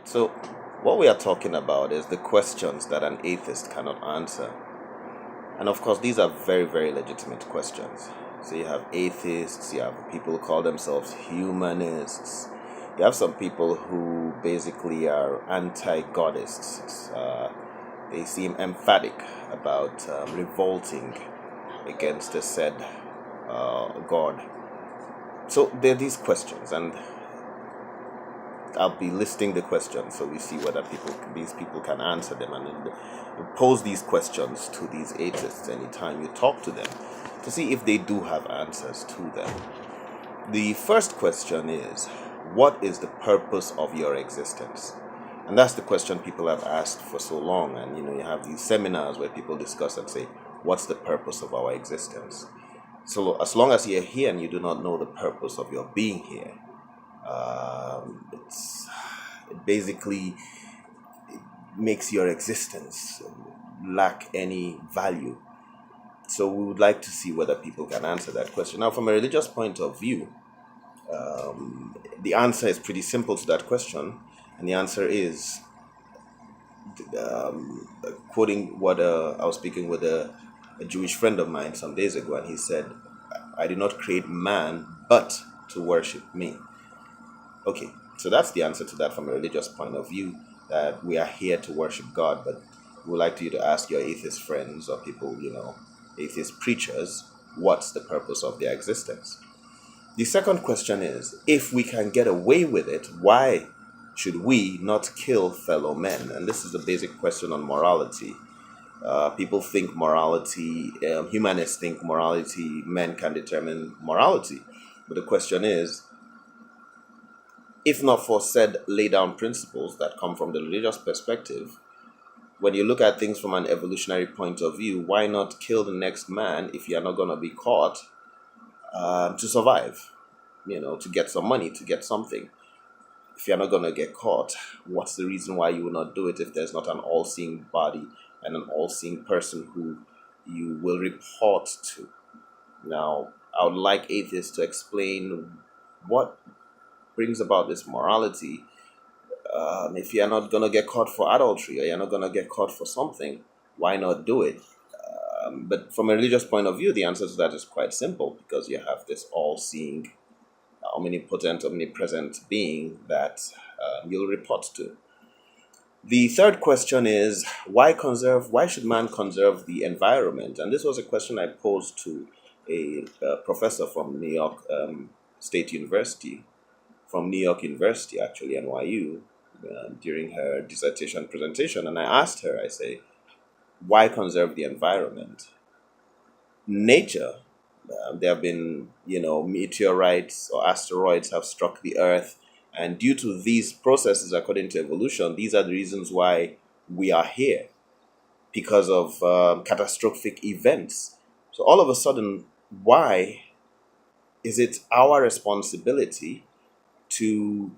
So, what we are talking about is the questions that an atheist cannot answer. And of course, these are very, very legitimate questions. So, you have atheists, you have people who call themselves humanists, you have some people who basically are anti godists. They seem emphatic about revolting against the said God. So, there are these questions, and I'll be listing the questions so we see whether these people can answer them, and then pose these questions to these atheists anytime you talk to them to see if they do have answers to them. The first question is, what is the purpose of your existence? And that's the question people have asked for so long. And you have these seminars where people discuss and say, what's the purpose of our existence? So as long as you're here and you do not know the purpose of your being here, it basically makes your existence lack any value. So we would like to see whether people can answer that question. Now, from a religious point of view, the answer is pretty simple to that question, and the answer is, quoting what I was speaking with a Jewish friend of mine some days ago, and he said, "I did not create man, but to worship me." Okay, so that's the answer to that from a religious point of view, that we are here to worship God, but we would like you to ask your atheist friends or people, atheist preachers, what's the purpose of their existence? The second question is, if we can get away with it, why should we not kill fellow men? And this is a basic question on morality. People think morality, humanists think morality, men can determine morality. But the question is, if not for said lay down principles that come from the religious perspective, when you look at things from an evolutionary point of view, why not kill the next man if you're not going to be caught to survive? To get some money, to get something. If you're not going to get caught, what's the reason why you will not do it if there's not an all-seeing body and an all-seeing person who you will report to? Now, I would like atheists to explain what brings about this morality. If you're not going to get caught for adultery or you're not going to get caught for something, why not do it? But from a religious point of view, the answer to that is quite simple, because you have this all-seeing, omnipotent, omnipresent being that you'll report to. The third question is, why should man conserve the environment? And this was a question I posed to a professor from New York State University, from New York University, actually, NYU, during her dissertation presentation. And I asked her, I say, why conserve the environment? Nature, there have been, meteorites or asteroids have struck the Earth. And due to these processes, according to evolution, these are the reasons why we are here, because of catastrophic events. So all of a sudden, why is it our responsibility to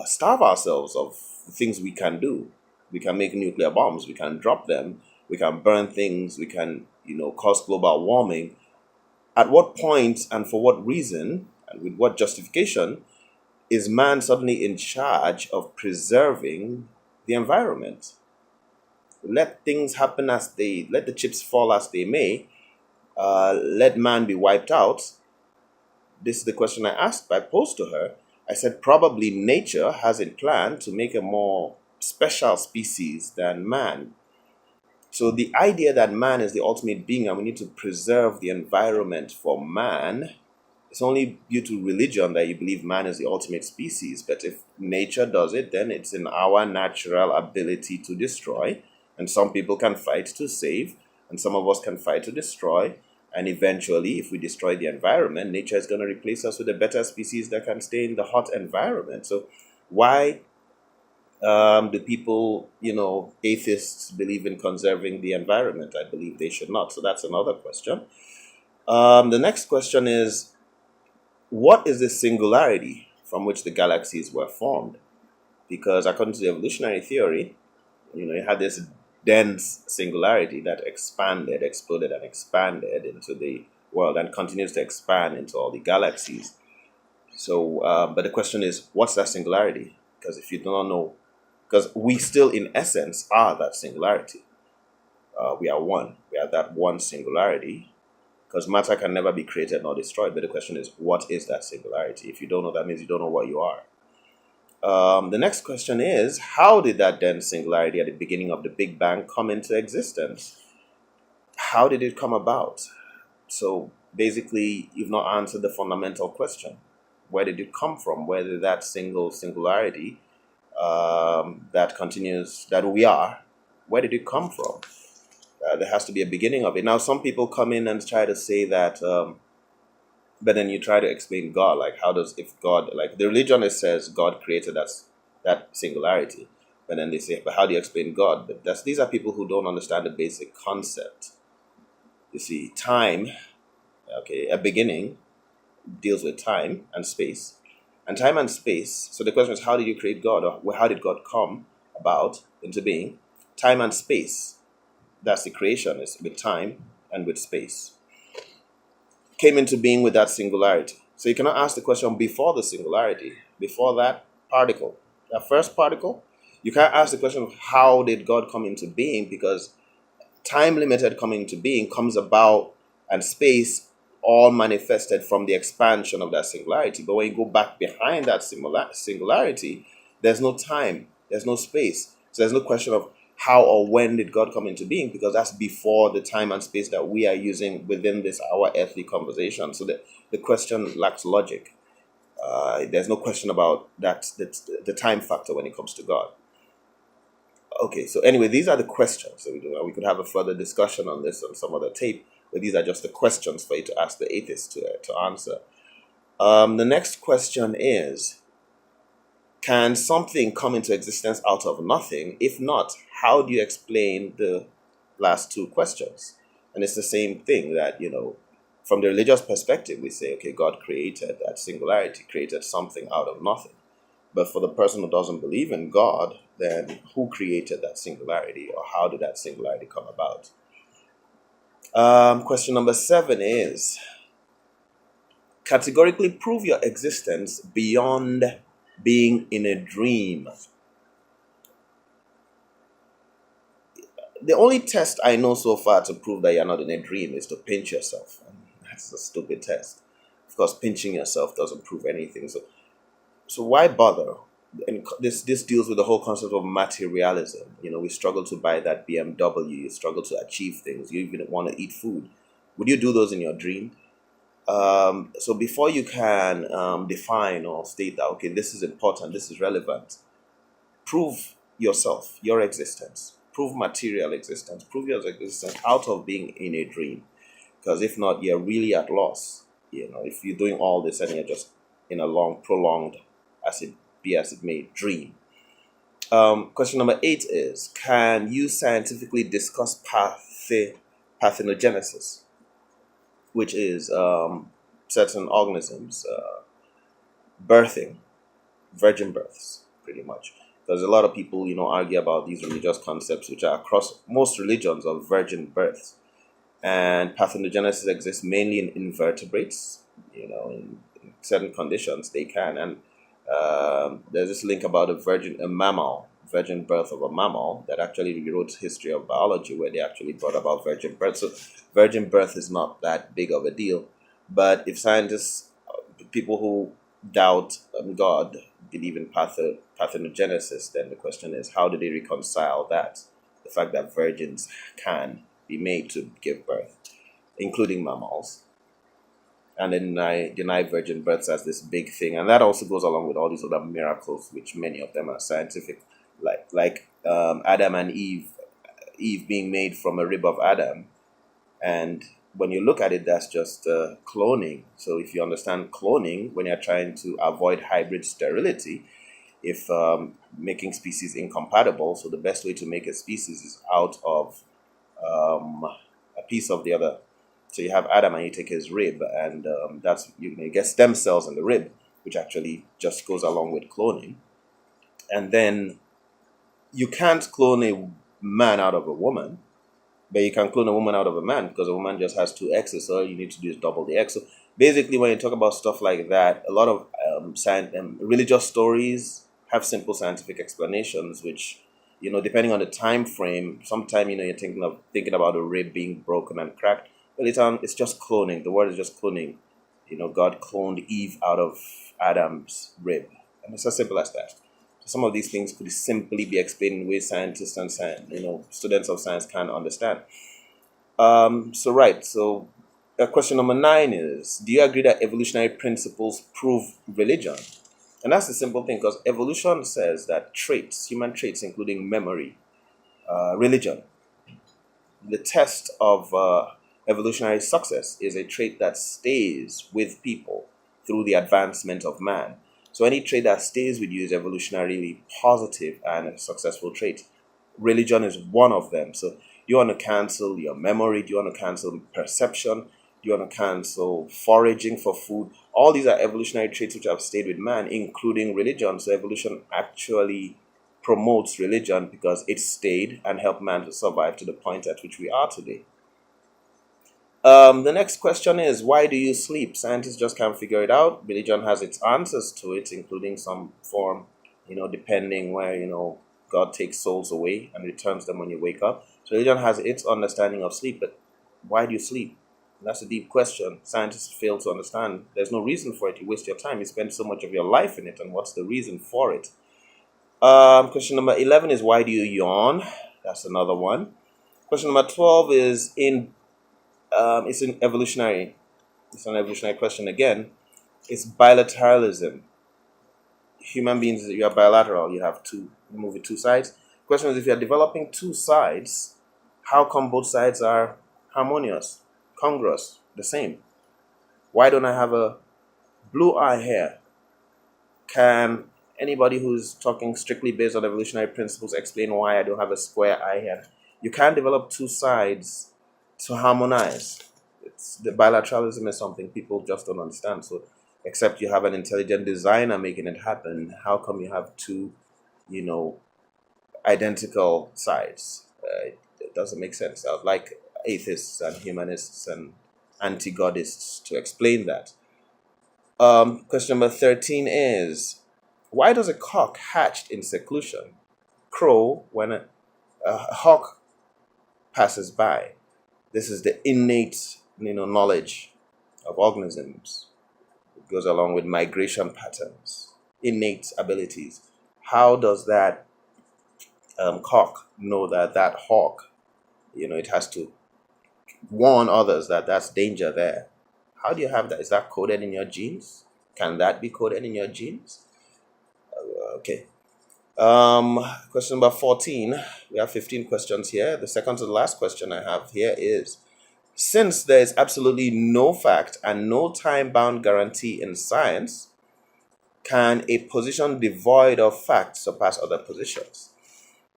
starve ourselves of things we can do? We can make nuclear bombs, we can drop them, we can burn things, we can, cause global warming. At what point and for what reason and with what justification is man suddenly in charge of preserving the environment? Let things happen let the chips fall as they may, let man be wiped out. This is the question I posed to her. I said, probably nature has a plan to make a more special species than man. So the idea that man is the ultimate being and we need to preserve the environment for man, it's only due to religion that you believe man is the ultimate species. But if nature does it, then it's in our natural ability to destroy. And some people can fight to save, and some of us can fight to destroy. And eventually, if we destroy the environment, nature is going to replace us with a better species that can stay in the hot environment. So why do people, atheists believe in conserving the environment? I believe they should not. So that's another question. The next question is, what is the singularity from which the galaxies were formed? Because according to the evolutionary theory, you had this dense singularity that exploded and expanded into the world and continues to expand into all the galaxies. So, but the question is, what's that singularity? Because if you do not know, because we still in essence are that singularity. We are one. We are that one singularity. Because matter can never be created nor destroyed. But the question is, what is that singularity? If you don't know, that means you don't know what you are. The next question is, how did that then singularity at the beginning of the Big Bang come into existence? How did it come about? So basically, you've not answered the fundamental question. Where did it come from? Where did that singularity that continues, that we are, where did it come from? There has to be a beginning of it. Now, some people come in and try to say that, but then you try to explain God, like how does, if God, like the religionist says God created that singularity, but then they say, but how do you explain God? But these are people who don't understand the basic concept. You see, time, okay, a beginning deals with time and space. And time and space, so the question is, how did you create God? Or how did God come about into being? Time and space, that's the creation, is with time and with space. Came into being with that singularity. So you cannot ask the question before the singularity, before that particle, that first particle. You can't ask the question of how did God come into being, because time limited coming into being comes about, and space all manifested from the expansion of that singularity. But when you go back behind that singularity, there's no time, there's no space. So there's no question of how or when did God come into being, because that's before the time and space that we are using within this our earthly conversation. So the question lacks logic. There's no question about that, the time factor when it comes to God. Okay, so anyway, these are the questions. So we could have a further discussion on this on some other tape, but these are just the questions for you to ask the atheist to answer. The next question is, can something come into existence out of nothing? If not, how do you explain the last two questions? And it's the same thing that, from the religious perspective, we say, okay, God created that singularity, created something out of nothing. But for the person who doesn't believe in God, then who created that singularity, or how did that singularity come about? Question number 7 is, categorically prove your existence beyond being in a dream. The only test I know so far to prove that you're not in a dream is to pinch yourself. That's a stupid test. Of course, pinching yourself doesn't prove anything. So why bother? And this deals with the whole concept of materialism. We struggle to buy that BMW. You struggle to achieve things. You even want to eat food. Would you do those in your dream? So before you can define or state that, okay, this is important, this is relevant, prove yourself, your existence. Prove material existence. Prove your existence out of being in a dream. Because if not, you're really at loss. If you're doing all this and you're just in a long, prolonged, as it may, dream. Question number 8 is, can you scientifically discuss parthenogenesis, which is certain organisms birthing, virgin births, pretty much. Because a lot of people, argue about these religious concepts, which are across most religions, of virgin births. And parthenogenesis exists mainly in invertebrates. In certain conditions, they can. And there's this link about virgin birth of a mammal that actually rewrote history of biology, where they actually brought about virgin birth. So virgin birth is not that big of a deal. But if scientists, people who doubt God, believe in parthenogenesis, then the question is, how do they reconcile that? The fact that virgins can be made to give birth, including mammals. And then deny virgin births as this big thing. And that also goes along with all these other miracles, which many of them are scientific, like Adam and Eve being made from a rib of Adam. And when you look at it, that's just cloning. So if you understand cloning, when you're trying to avoid hybrid sterility, if making species incompatible, so the best way to make a species is out of a piece of the other. So you have Adam and you take his rib, and that's you get stem cells in the rib, which actually just goes along with cloning. And then you can't clone a man out of a woman, but you can clone a woman out of a man, because a woman just has 2 X's, so all you need to do is double the X. So basically, when you talk about stuff like that, a lot of religious stories have simple scientific explanations, which, depending on the time frame, sometime, you're thinking about a rib being broken and cracked. But it's just cloning. The word is just cloning. God cloned Eve out of Adam's rib. And it's as simple as that. So some of these things could simply be explained in ways scientists and students of science can't understand. So question number 9 is, do you agree that evolutionary principles prove religion? And that's the simple thing, because evolution says that human traits, including memory, religion, the test of evolutionary success is a trait that stays with people through the advancement of man. So any trait that stays with you is evolutionarily positive and a successful trait. Religion is one of them. So do you want to cancel your memory? Do you want to cancel perception? Do you want to cancel foraging for food? All these are evolutionary traits which have stayed with man, including religion. So evolution actually promotes religion because it stayed and helped man to survive to the point at which we are today. The next question is, why do you sleep? Scientists just can't figure it out. Religion has its answers to it, including some form, depending where, God takes souls away and returns them when you wake up. So religion has its understanding of sleep, but why do you sleep? That's a deep question. Scientists fail to understand. There's no reason for it. You waste your time. You spend so much of your life in it, and what's the reason for it? Question number 11 is, why do you yawn? That's another one. Question number 12 is it's an evolutionary. It's an evolutionary question again. It's bilateralism. Human beings, you are bilateral. You have you move with two sides. Question is, if you are developing two sides, how come both sides are harmonious, congruous, the same? Why don't I have a blue eye here? Can anybody who's talking strictly based on evolutionary principles explain why I don't have a square eye here? You can't develop two sides to harmonize. The bilateralism is something people just don't understand. So, except you have an intelligent designer making it happen, how come you have two, identical sides? It doesn't make sense. I would like atheists and humanists and anti-godists to explain that. Question number 13 is, why does a cock hatched in seclusion crow when a hawk passes by? This is the innate, knowledge of organisms. It goes along with migration patterns, innate abilities. How does that cock know that hawk, it has to warn others that that's danger there? How do you have that? Is that coded in your genes? Can that be coded in your genes? Okay. Question number 14. We have 15 questions here. The second to the last question I have here is, since there is absolutely no fact and no time-bound guarantee in science, can a position devoid of fact surpass other positions?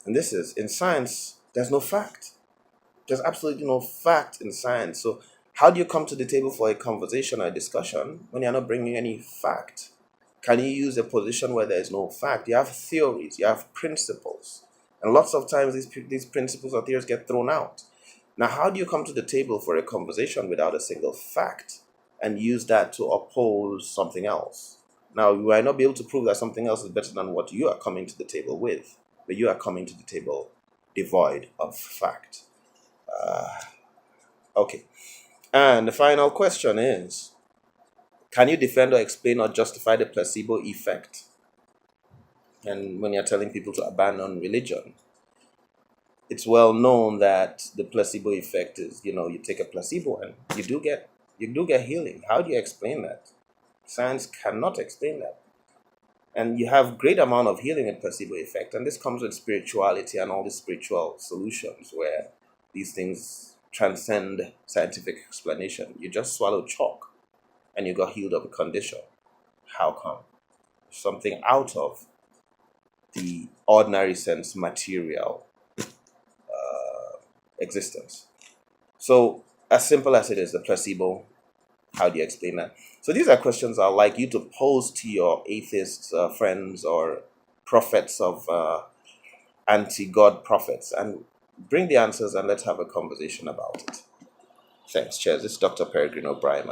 And this is, in science, there's no fact. There's absolutely no fact in science. So how do you come to the table for a conversation or a discussion when you're not bringing any fact? Can you use a position where there is no fact? You have theories, you have principles. And lots of times these principles or theories get thrown out. Now, how do you come to the table for a conversation without a single fact and use that to oppose something else? Now, you might not be able to prove that something else is better than what you are coming to the table with, but you are coming to the table devoid of fact. Okay. And the final question is, can you defend or explain or justify the placebo effect? And when you're telling people to abandon religion, it's well known that the placebo effect is, you take a placebo and you do get healing. How do you explain that? Science cannot explain that. And you have great amount of healing in placebo effect. And this comes with spirituality and all the spiritual solutions where these things transcend scientific explanation. You just swallow chalk and you got healed of a condition. How come? Something out of the ordinary sense material existence. So as simple as it is, the placebo, how do you explain that? So these are questions I'd like you to pose to your atheist friends or prophets of anti-God prophets, and bring the answers and let's have a conversation about it. Thanks. Cheers. This is Dr. Peregrine O'Brien.